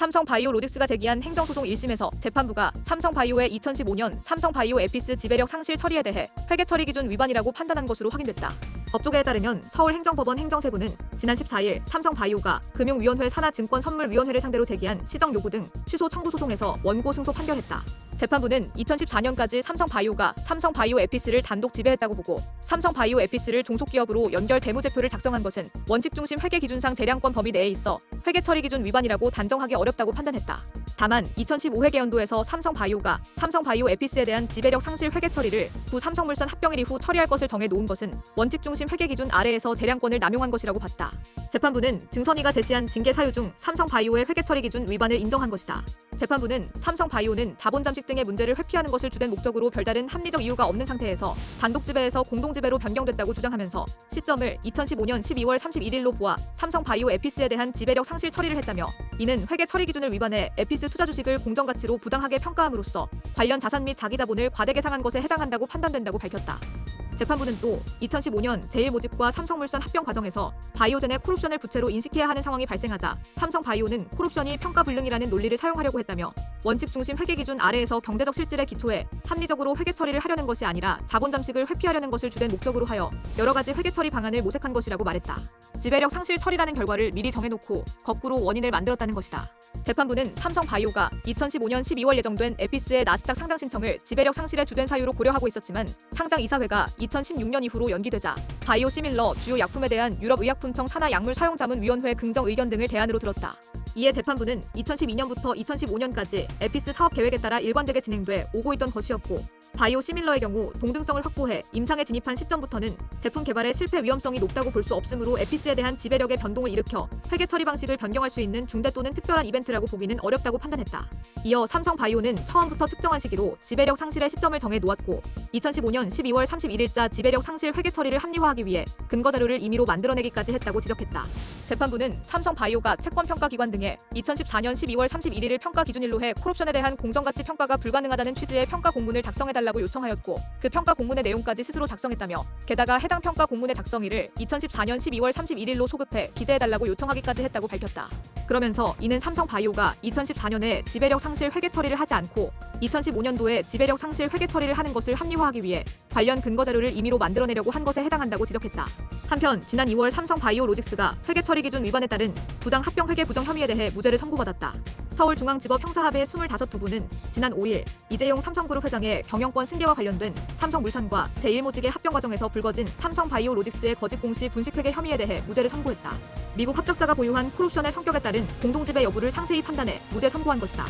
삼성바이오로직스가 제기한 행정소송 1심에서 재판부가 삼성바이오의 2015년 삼성바이오 에피스 지배력 상실 처리에 대해 회계 처리 기준 위반이라고 판단한 것으로 확인됐다. 법조계에 따르면 서울행정법원 행정세부는 지난 14일 삼성바이오가 금융위원회 산하증권선물위원회를 상대로 제기한 시정 요구 등 취소 청구 소송에서 원고 승소 판결했다. 재판부는 2014년까지 삼성바이오가 삼성바이오 에피스를 단독 지배했다고 보고 삼성바이오 에피스를 종속기업으로 연결 재무제표를 작성한 것은 원칙 중심 회계 기준상 재량권 범위 내에 있어 회계 처리 기준 위반이라고 단정하기 어렵다고 판단했다. 다만 2015회계연도에서 삼성바이오가 삼성바이오 에피스에 대한 지배력 상실 회계 처리를 구삼성물산 합병일 이후 처리할 것을 정해놓은 것은 원칙 중심 회계 기준 아래에서 재량권을 남용한 것이라고 봤다. 재판부는 증선위가 제시한 징계 사유 중 삼성바이오의 회계 처리 기준 위반을 인정한 것이다. 재판부는 삼성바이오는 자본 잠식 등의 문제를 회피하는 것을 주된 목적으로 별다른 합리적 이유가 없는 상태에서 단독 지배에서 공동 지배로 변경됐다고 주장하면서 시점을 2015년 12월 31일로 보아 삼성바이오 에피스에 대한 지배력 상실 처리를 했다며 이는 회계 처리 기준을 위반해 에피스 투자 주식을 공정가치로 부당하게 평가함으로써 관련 자산 및 자기 자본을 과대 계상한 것에 해당한다고 판단된다고 밝혔다. 재판부는 또 2015년 제일모직과 삼성물산 합병 과정에서 바이오젠의 콜옵션을 부채로 인식해야 하는 상황이 발생하자 삼성바이오는 콜옵션이 평가불능이라는 논리를 사용하려고 했다며 원칙 중심 회계 기준 아래에서 경제적 실질에 기초해 합리적으로 회계 처리를 하려는 것이 아니라 자본 잠식을 회피하려는 것을 주된 목적으로 하여 여러 가지 회계 처리 방안을 모색한 것이라고 말했다. 지배력 상실 처리라는 결과를 미리 정해놓고 거꾸로 원인을 만들었다는 것이다. 재판부는 삼성바이오가 2015년 12월 예정된 에피스의 나스닥 상장 신청을 지배력 상실의 주된 사유로 고려하고 있었지만 상장 이사회가 2016년 이후로 연기되자 바이오 시밀러 주요 약품에 대한 유럽의약품청 산하약물사용자문위원회 긍정 의견 등을 대안으로 들었다. 이에 재판부는 2012년부터 2015년까지 에피스 사업 계획에 따라 일관되게 진행돼 오고 있던 것이었고 바이오 시밀러의 경우 동등성을 확보해 임상에 진입한 시점부터는 제품 개발의 실패 위험성이 높다고 볼 수 없으므로 에피스에 대한 지배력의 변동을 일으켜 회계 처리 방식을 변경할 수 있는 중대 또는 특별한 이벤트라고 보기는 어렵다고 판단했다. 이어 삼성바이오는 처음부터 특정한 시기로 지배력 상실의 시점을 정해 놓았고 2015년 12월 31일자 지배력 상실 회계 처리를 합리화하기 위해 근거 자료를 임의로 만들어내기까지 했다고 지적했다. 재판부는 삼성바이오가 채권평가기관 등에 2014년 12월 31일을 평가 기준일로 해 콜옵션에 대한 공정가치 평가가 불가능하다는 취지의 평가 공문을 작성해달라고 요청하였고 그 평가 공문의 내용까지 스스로 작성했다며 게다가 해당 평가 공문의 작성일을 2014년 12월 31일로 소급해 기재해달라고 요청하기까지 했다고 밝혔다. 그러면서 이는 삼성바이오가 2014년에 지배력 상실 회계 처리를 하지 않고 2015년도에 지배력 상실 회계 처리를 하는 것을 합리화하기 위해 관련 근거 자료를 임의로 만들어내려고 한 것에 해당한다고 지적했다. 한편 지난 2월 삼성바이오로직스가 회계 처리 기준 위반에 따른 부당 합병 회계 부정 혐의에 대해 무죄를 선고받았다. 서울중앙지법 형사합의 25부는 지난 5일 이재용 삼성그룹 회장의 경영권 승계와 관련된 삼성물산과 제1모직의 합병 과정에서 불거진 삼성바이오로직스의 거짓 공시 분식회계 혐의에 대해 무죄를 선고했다. 미국 합작사가 보유한 콜옵션의 성격에 따른 공동지배 여부를 상세히 판단해 무죄 선고한 것이다.